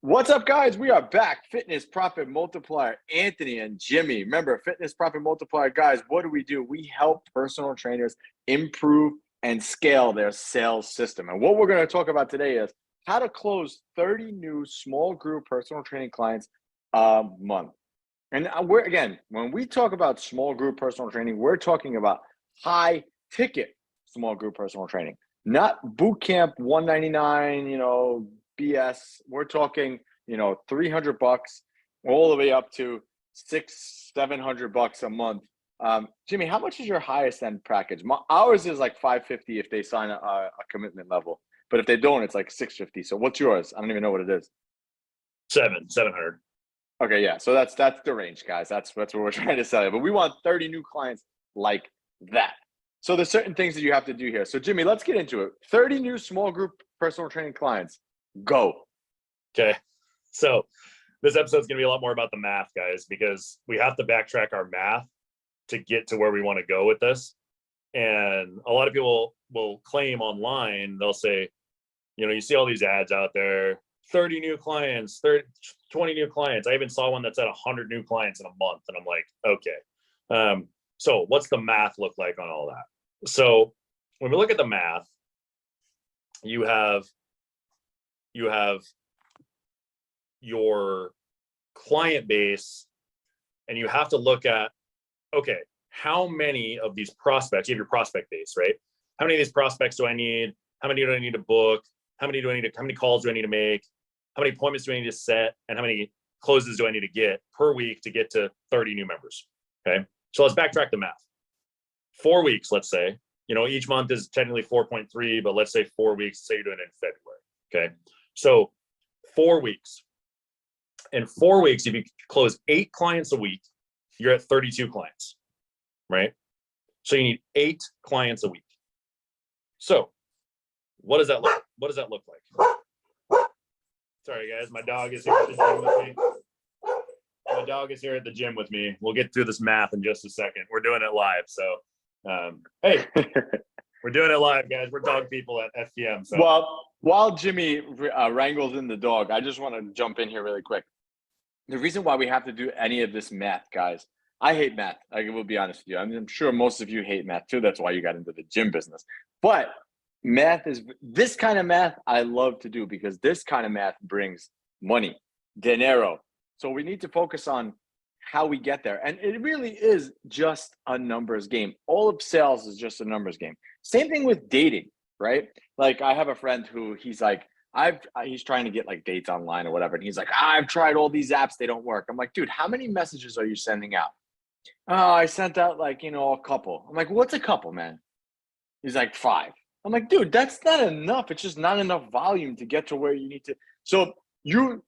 What's up, guys? We are back. Fitness Profit Multiplier, Anthony and Jimmy. Remember, Fitness Profit Multiplier, guys, what do? We help personal trainers improve and scale their sales system. And what we're going to talk about today is how to close 30 new small group personal training clients a month. And when we talk about small group personal training, we're talking about high ticket small group personal training, not boot camp 199, BS. We're talking, $300 all the way up to $600-700 a month. Jimmy, how much is your highest end package? Ours is like $550 if they sign a commitment level, but if they don't, it's like $650. So what's yours? I don't even know what it is. 700. Okay, yeah. So that's the range, guys. That's what we're trying to sell you. But we want 30 new clients like that. So there's certain things that you have to do here. So Jimmy, let's get into it. 30 new small group personal training clients. Go. Okay. So this episode is going to be a lot more about the math, guys, because we have to backtrack our math to get to where we want to go with this. And a lot of people will claim online, they'll say, you see all these ads out there, 30 new clients, 20 new clients. I even saw one that said 100 new clients in a month. And I'm like, okay. So what's the math look like on all that? So when we look at the math, you have your client base, and you have to look at, okay, how many of these prospects, you have your prospect base, right? How many of these prospects do I need? How many do I need to book? How many calls do I need to make? How many appointments do I need to set? And how many closes do I need to get per week to get to 30 new members? Okay. So let's backtrack the math. 4 weeks, let's say, each month is technically 4.3, but let's say 4 weeks, say you're doing it in February. Okay. So 4 weeks. In 4 weeks, if you close 8 clients a week, you're at 32 clients, right? So you need 8 clients a week. So what does that look like? Sorry, guys, my dog is here at the gym with me. My dog is here at the gym with me. We'll get through this math in just a second. We're doing it live. So, hey, we're doing it live, guys. We're dog people at FPM. So. Well, while Jimmy wrangles in the dog, I just want to jump in here really quick. The reason why we have to do any of this math, guys, I hate math. I will be honest with you. I'm sure most of you hate math too. That's why you got into the gym business. But this kind of math I love to do because this kind of math brings money, dinero. So we need to focus on how we get there. And it really is just a numbers game. All of sales is just a numbers game. Same thing with dating, right? Like I have a friend who he's like, he's trying to get like dates online or whatever. And he's like, I've tried all these apps. They don't work. I'm like, dude, how many messages are you sending out? Oh, I sent out like, a couple. I'm like, what's a couple, man? He's like 5. I'm like, dude, that's not enough. It's just not enough volume to get to where you need to. So you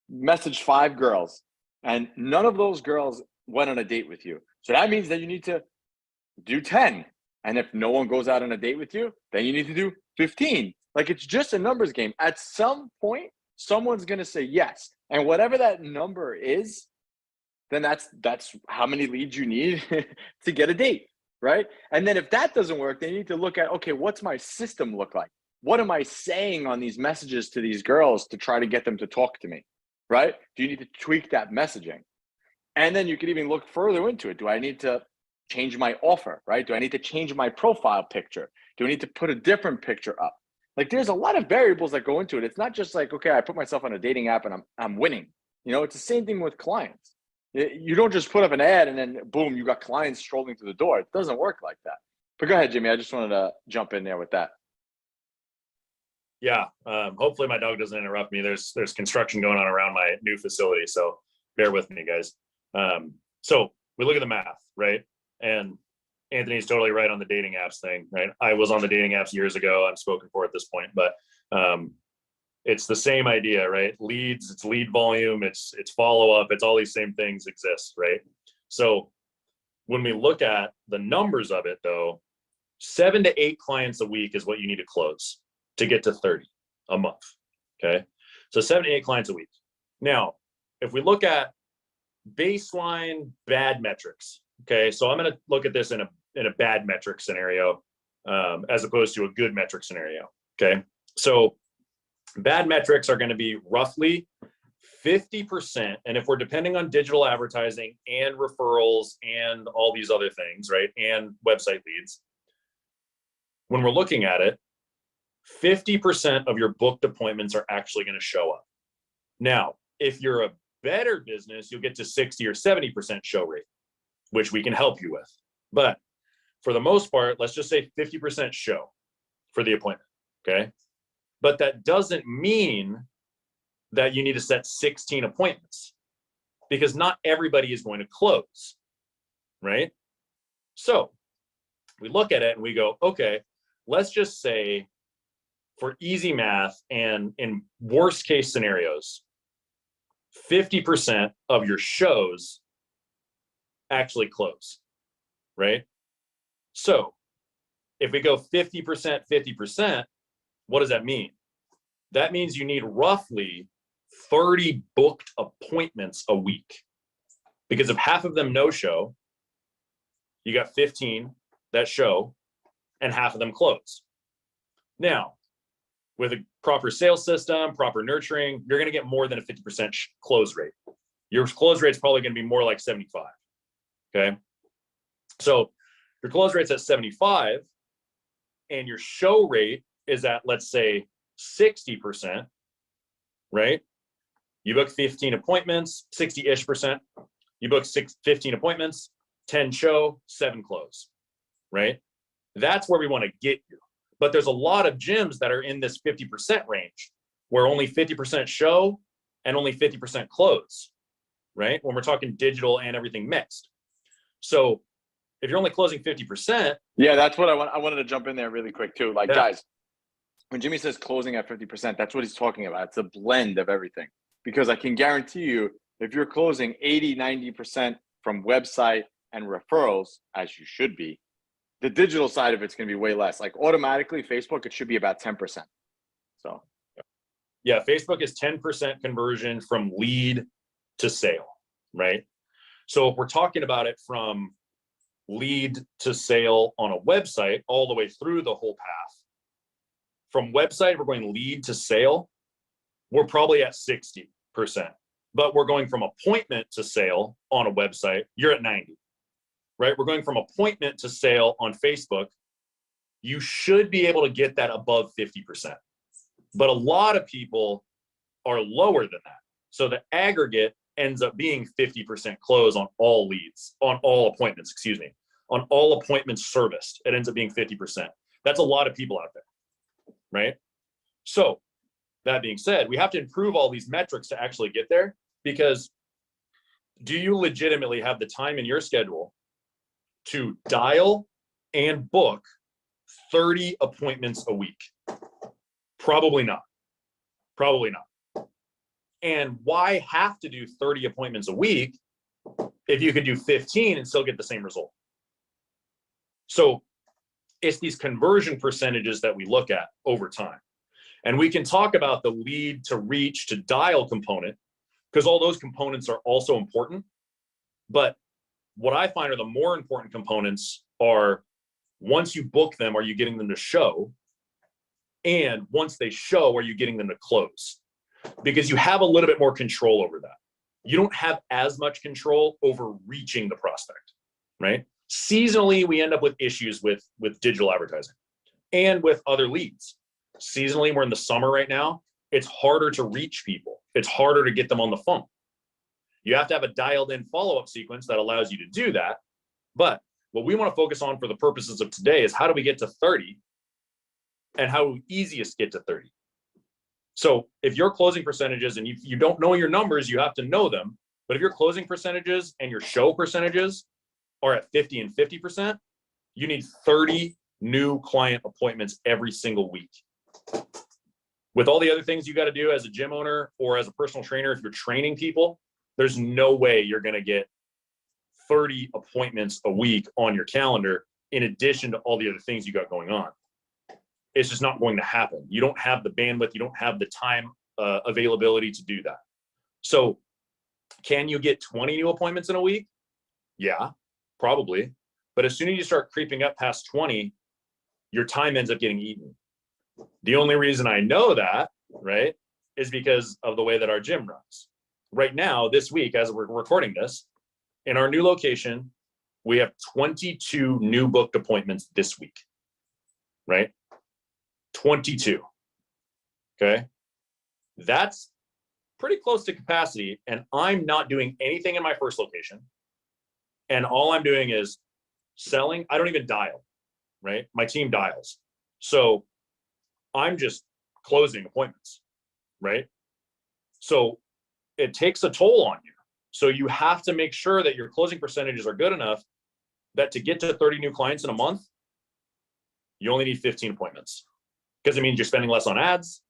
message 5 girls and none of those girls went on a date with you. So that means that you need to do 10. And if no one goes out on a date with you, then you need to do 15. Like it's just a numbers game. At some point, someone's going to say yes. And whatever that number is, then that's how many leads you need to get a date, right? And then if that doesn't work, then you need to look at, okay, what's my system look like? What am I saying on these messages to these girls to try to get them to talk to me, right? Do you need to tweak that messaging? And then you could even look further into it. Do I need to change my offer, right? Do I need to change my profile picture? Do I need to put a different picture up? Like there's a lot of variables that go into it. It's not just like, okay, I put myself on a dating app and I'm winning. It's the same thing with clients. You don't just put up an ad and then boom, you got clients strolling through the door. It doesn't work like that. But go ahead, Jimmy. I just wanted to jump in there with that. Yeah. Hopefully my dog doesn't interrupt me. There's construction going on around my new facility. So bear with me, guys. So we look at the math, right? And Anthony's totally right on the dating apps thing, right? I was on the dating apps years ago. I'm spoken for at this point, but it's the same idea, right? Leads, it's lead volume, it's follow-up, it's all these same things exist, right? So when we look at the numbers of it though, 7 to 8 clients a week is what you need to close to get to 30 a month, okay? So 7 to 8 clients a week. Now, if we look at baseline bad metrics, okay? So I'm gonna look at this in a bad metric scenario as opposed to a good metric scenario, okay? So bad metrics are going to be roughly 50%, and if we're depending on digital advertising and referrals and all these other things, right, and website leads, when we're looking at it, 50% of your booked appointments are actually going to show up. Now, if you're a better business, you'll get to 60 or 70% show rate, which we can help you with. But for the most part, let's just say 50% show for the appointment, okay? But that doesn't mean that you need to set 16 appointments, because not everybody is going to close, right? So we look at it and we go, okay, let's just say for easy math and in worst case scenarios, 50% of your shows actually close, right? So if we go 50%, 50%, what does that mean? That means you need roughly 30 booked appointments a week, because if half of them no show, you got 15 that show and half of them close. Now, with a proper sales system, proper nurturing, you're going to get more than a 50% close rate. Your close rate is probably going to be more like 75. Okay. So your close rate's at 75 and your show rate is at, let's say, 60%, right? You book 15 appointments, 60-ish percent. You book 15 appointments, 10 show, 7 close, right? That's where we want to get you. But there's a lot of gyms that are in this 50% range where only 50% show and only 50% close, right? When we're talking digital and everything mixed. So if you're only closing 50%. Yeah, that's what I wanted to jump in there really quick too. Like, yeah. Guys, when Jimmy says closing at 50%, that's what he's talking about. It's a blend of everything. Because I can guarantee you, if you're closing 80, 90% from website and referrals, as you should be, the digital side of it's going to be way less. Like automatically, Facebook, it should be about 10%. So, yeah, Facebook is 10% conversion from lead to sale, right? So if we're talking about it from lead to sale on a website all the way through the whole path, from website, we're going lead to sale, we're probably at 60%. But we're going from appointment to sale on a website, you're at 90. Right? We're going from appointment to sale on Facebook. You should be able to get that above 50%. But a lot of people are lower than that. So the aggregate ends up being 50% close on all leads, on all appointments, on all appointments serviced. It ends up being 50%. That's a lot of people out there, right? So that being said, we have to improve all these metrics to actually get there, because do you legitimately have the time in your schedule to dial and book 30 appointments a week? Probably not. Probably not. And why have to do 30 appointments a week if you could do 15 and still get the same result? So it's these conversion percentages that we look at over time. And we can talk about the lead to reach to dial component, because all those components are also important. But what I find are the more important components are, once you book them, are you getting them to show? And once they show, are you getting them to close? Because you have a little bit more control over that. You don't have as much control over reaching the prospect, right? Seasonally, we end up with issues with digital advertising and with other leads. Seasonally, we're in the summer right now. It's harder to reach people. It's harder to get them on the phone. You have to have a dialed in follow-up sequence that allows you to do that. But what we want to focus on for the purposes of today is how do we get to 30 and how do we easiest get to 30? So if your closing percentages, and you don't know your numbers, you have to know them. But if your closing percentages and your show percentages are at 50 and 50%, you need 30 new client appointments every single week. With all the other things you got to do as a gym owner or as a personal trainer, if you're training people, there's no way you're going to get 30 appointments a week on your calendar in addition to all the other things you got going on. It's just not going to happen. You don't have the bandwidth. You don't have the time availability to do that. So can you get 20 new appointments in a week? Yeah, probably. But as soon as you start creeping up past 20, your time ends up getting eaten. The only reason I know that, right, is because of the way that our gym runs. right now, this week, as we're recording this, in our new location, we have 22 new booked appointments this week, right? 22. Okay. That's pretty close to capacity. And I'm not doing anything in my first location. And all I'm doing is selling. I don't even dial, right? My team dials. So I'm just closing appointments, right? So it takes a toll on you. So you have to make sure that your closing percentages are good enough that to get to 30 new clients in a month, you only need 15 appointments, because it means you're spending less on ads.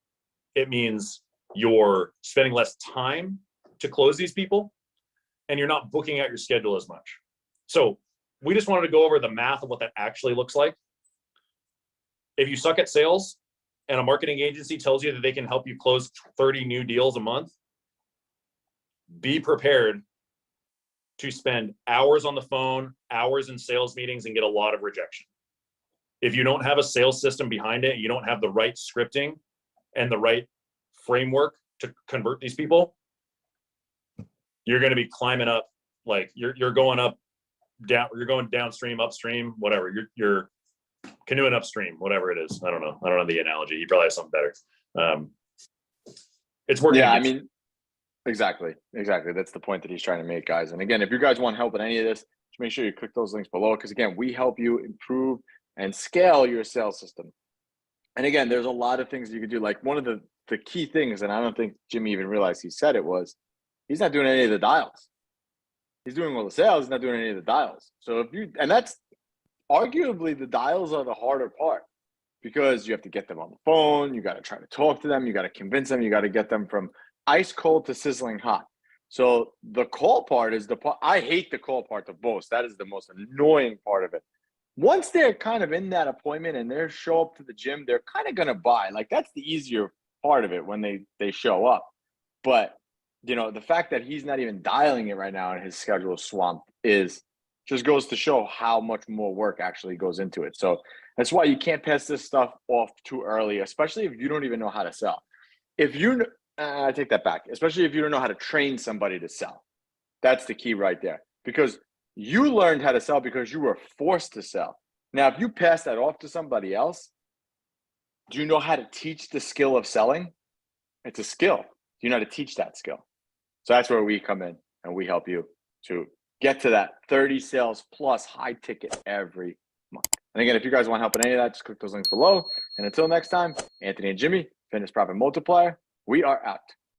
It means you're spending less time to close these people, and you're not booking out your schedule as much. So we just wanted to go over the math of what that actually looks like. If you suck at sales and a marketing agency tells you that they can help you close 30 new deals a month, be prepared to spend hours on the phone, hours in sales meetings, and get a lot of rejection. If you don't have a sales system behind it, you don't have the right scripting and the right framework to convert these people, you're going to be climbing up, like you're going up, down, you're going downstream, upstream, whatever. You're canoeing upstream, whatever it is. I don't know the analogy. You probably have something better. It's working. Yeah, I mean, exactly. That's the point that he's trying to make, guys. And again, if you guys want help in any of this, just make sure you click those links below, because again, we help you improve and scale your sales system. And again, there's a lot of things you could do. Like one of the key things, and I don't think Jimmy even realized he said it, was he's not doing any of the dials. He's doing all the sales, he's not doing any of the dials. So if you, and that's arguably the dials are the harder part, because you have to get them on the phone, you got to try to talk to them, you got to convince them, you got to get them from ice cold to sizzling hot. So the call part is the part, I hate the call part the most. That is the most annoying part of it. Once they're kind of in that appointment and they show up to the gym, they're kind of going to buy. Like that's the easier part of it when they show up. But, you know, the fact that he's not even dialing it right now and his schedule is swamped is just goes to show how much more work actually goes into it. So that's why you can't pass this stuff off too early, especially if you don't even know how to sell. If you, I take that back, especially if you don't know how to train somebody to sell. That's the key right there, because you learned how to sell because you were forced to sell. Now, if you pass that off to somebody else, do you know how to teach the skill of selling? It's a skill. Do you know how to teach that skill? So that's where we come in and we help you to get to that 30 sales plus high ticket every month. And again, if you guys want help in any of that, just click those links below. And until next time, Anthony and Jimmy, Fitness Profit Multiplier, we are out.